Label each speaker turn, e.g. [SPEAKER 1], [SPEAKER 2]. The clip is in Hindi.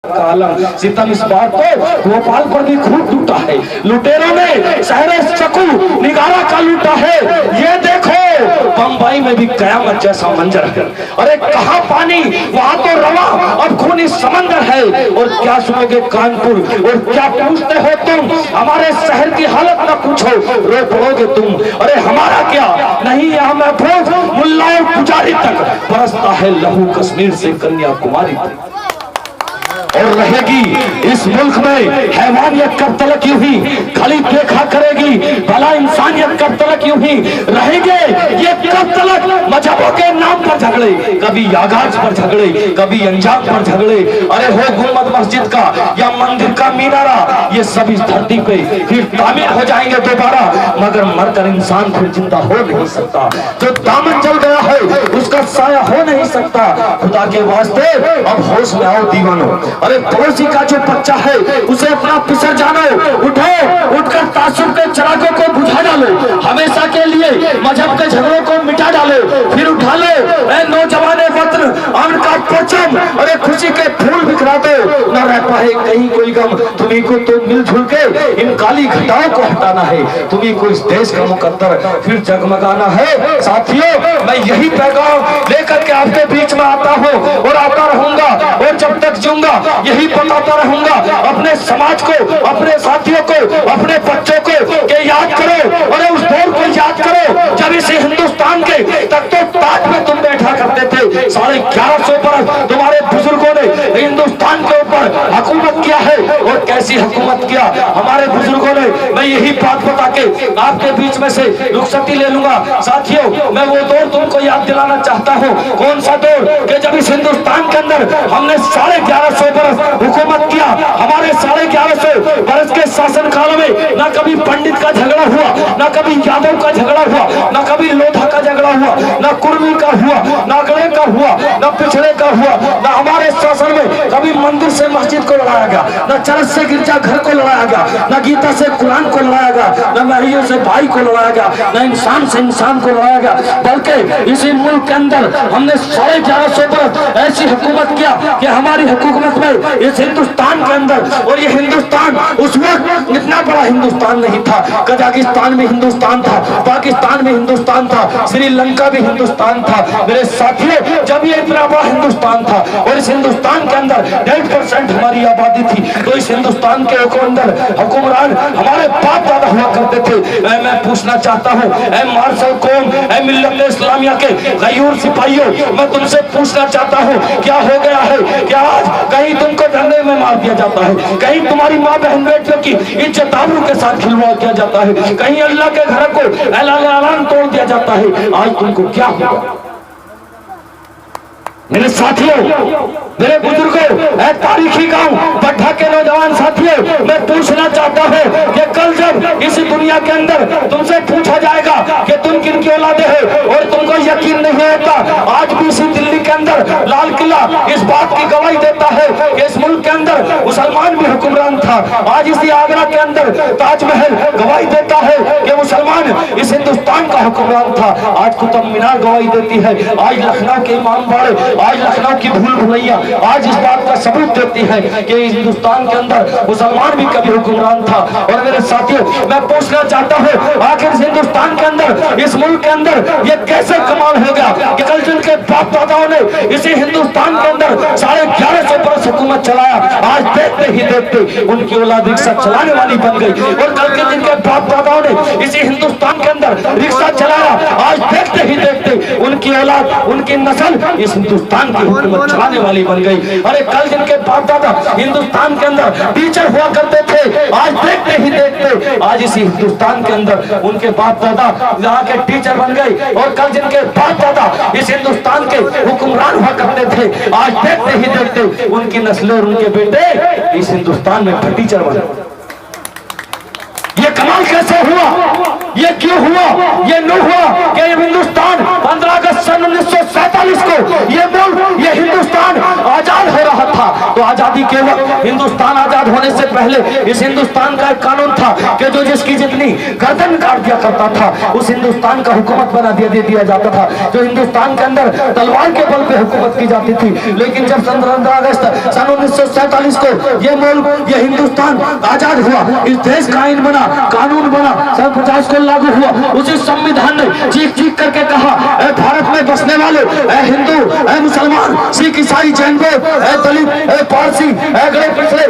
[SPEAKER 1] कालम सितम इस बार तो भोपाल पर भी खूब टूटा है। लुटेरों ने शहरे चकू निगारा का लूटा है। ये देखो बंबई में भी कयामत जैसा मंजर है। अरे कहाँ पानी वहां तो रवा, अब खूनी समंदर है। और क्या सुनोगे कानपुर, और क्या पूछते हो तुम, हमारे शहर की हालत न पूछो, रो पड़ोगे तुम। अरे हमारा क्या नहीं, यहाँ महफूज मुल्ला और पुजारी तक बरसता है लहू कश्मीर से कन्याकुमारी तक। और रहेगी इस मुल्क में हैवानियत कब तलक यूं ही खाली देखा करेगी, भला इंसानियत कब तलक यूं ही रहेंगे ये कब तलक मजहबों के नाम पर झगड़े, कभी यागाज पर झगड़े, कभी अंजाम पर झगड़े। अरे हो गुंबद मस्जिद का या मंदिर का मीनारा, ये सब इस धरती पे फिर तामीर हो जाएंगे दोबारा, मगर मरकर इंसान फिर जिंदा हो नहीं सकता। जो दामन चल गया है उसका साया हो नहीं सकता। खुदा के वास्ते अब होश में आओ दीवानो। अरे पड़ोसी का जो बच्चा है उसे अपना पिसर जानो, उठो, उठकर तासुब के चिरागों को बुझा डालो, हमेशा के लिए मजहब के झगड़ों को मिटा डालो, फिर उठा लो नौजवान वतन अमन का परचम। अरे खुशी के फूल बिखरा दो, न रह पाए कहीं कोई गम, तुम्ही को तो मिलजुल के इन काली घटाओं को हटाना है, तुम्ही को इस देश का मुकद्दर फिर जगमगाना है। साथियों मैं यही पैगाम लेकर के आपके बीच में आता हूँ और आता रहूंगा, और जब तक जीऊंगा यही बताता रहूंगा अपने समाज को, अपने साथियों को, अपने बच्चों को कि याद करो, और उस दौर को याद करो जब इसे हिंदुस्तान के तख्तो ताज में तुम बैठा करते थे। 1150 बरस तुम्हारे बुजुर्गों ने हिंदुस्तान के ऊपर हुकूमत किया है, और कैसी हुकूमत किया हमारे बुजुर्गों ने। मैं यही बात बता के आपके बीच में से रुखसती ले लूंगा। साथियों मैं वो दौर तुमको याद दिलाना चाहता हूँ। कौन सा दौर कि जब इस हिंदुस्तान के अंदर हमने 1150 बरस हुकूमत किया। हमारे 1150 बरस के शासन काल में न कभी पंडित का झगड़ा हुआ, न कभी यादव का झगड़ा हुआ, न कभी लोधा का झगड़ा हुआ, न कुर्मी का हुआ, न गड़े का हुआ, न पिछड़े का हुआ। न हमारे शासन में कभी मंदिर से मस्जिद को लड़ाया गया, न चर्च से गिरजा घर को लड़ाया गया, न गीता से कुरान को लड़ाया गया, न भाइयों से भाई को लड़ाया गया, न इंसान से इंसान को लड़ाया गया, बल्कि इसी मुल्क के अंदर हमने 1150 बरस ऐसी हुकूमत किया कि हमारी हुकूमत में इस हिंदुस्तान के अंदर, और ये हिंदुस्तान उस वक्त इतना बड़ा हिंदुस्तान नहीं था। कजाकिस्तान में हिंदुस्तान था, पाकिस्तान में हिंदुस्तान था, श्रीलंका भी हिंदुस्तान था। मेरे साथियों जब ये इतना बड़ा हिंदुस्तान था और इस हिंदुस्तान के अंदर 1.5% हमारी आबादी थी, तो इस हिंदुस्तान के अंदर हुक्मरान हमारे बाप दादा हुआ करते थे। मैं पूछना चाहता हूँ मार्शल कौम, मिल्लत इस्लामिया के गयूर सिपाहियों, मैं तुमसे पूछना चाहता हूँ क्या हो गया है? क्या आज कहीं तुमको धरने में मार दिया जाता है, कहीं तुम्हारी माँ बहन बेटियों की इज्जत आबरू के साथ खिलवाड़ किया जाता है, कहीं अल्लाह के घर को ऐलान तोड़ दिया जाता है, आज तुमको क्या होगा? मेरे साथियों, मेरे बुजुर्गों, तारीखी गांव पट्टा के नौजवान साथियों, मैं पूछना चाहता हूं कि कल जब इस दुनिया के अंदर तुमसे पूछा जाएगा कि तुम किन की औलादे हो और तुमको यकीन नहीं होता, आज भी इसी दिल्ली के अंदर लाल किला इस बात की गवाही देता है कि इस मुल्क के अंदर मुसलमान भी हुक्मरान था। आज इसी आगरा के अंदर ताजमहल गवाही देता है कि मुसलमान इस हिंदुस्तान का हुक्मरान था। आज कुतुब मीनार गवाही देती है, आज लखनऊ के इमाम बाड़े, आज लखनऊ की भूल भुलैया आज इस बात का सबूत देती है कि हिंदुस्तान के अंदर मुसलमान भी कभी हुक्मरान था। और मेरे साथियों मैं पूछना चाहता हूँ आखिर हिंदुस्तान के अंदर, इस मुल्क के अंदर ये कैसे कमाल हो गया कि कल जिनके बाप दादाओं ने इसी हिंदुस्तान के अंदर 1150 बरस हुकूमत चलाया, आज देखते ही देखते उनकी औलाद रिक्शा चलाने वाली बन गई। और कल के जिनके बाप दादाओं ने इसी हिंदुस्तान के अंदर रिक्शा चलाया, आज देखते ही देखते उनकी औलाद, उनकी नस्ल इस हिंदुस्तान की हुकूमत चलाने वाली बन गई। अरे कल जिनके बाप दादा हिंदुस्तान के अंदर टीचर हुआ करते थे, आज देखते ही देखते आज इसी हिंदुस्तान के अंदर उनके बाप दादा यहाँ के टीचर बन गए। और कल जिनके बाप दादा इस हिंदुस्तान के हुक्मरान हुआ करते थे, आज देखते ही देखते उनकी नस्लें और उनके बेटे इस हिंदुस्तान में टीचर बन गए। ये कमाल कैसे हुआ? ये क्यों हुआ? ये नहीं हुआ कि हिंदुस्तान 15 अगस्त सन 1947 को ये हिंदुस्तान आजाद हो रहा था। तो आजादी के वक्त हिंदुस्तान आजाद होने से पहले इस हिंदुस्तान का एक कानून था कि जो जिसकी जितनी गर्दन काट दिया करता था उस हिंदुस्तान का हुकूमत बना दिया जाता था। जो हिंदुस्तान के अंदर तलवार के बल पे हुकूमत की जाती थी। लेकिन जब 15 अगस्त सन 1947 को ये हिंदुस्तान आजाद हुआ, इस देश का आईन बना, कानून बना, सन 50 को लागू हुआ। उसी संविधान ने चीख करके कहा, भारत में बसने वाले हिंदू, मुसलमान, सिख, ईसाई, जैन, दलित, पारसी, अगड़े पिछड़े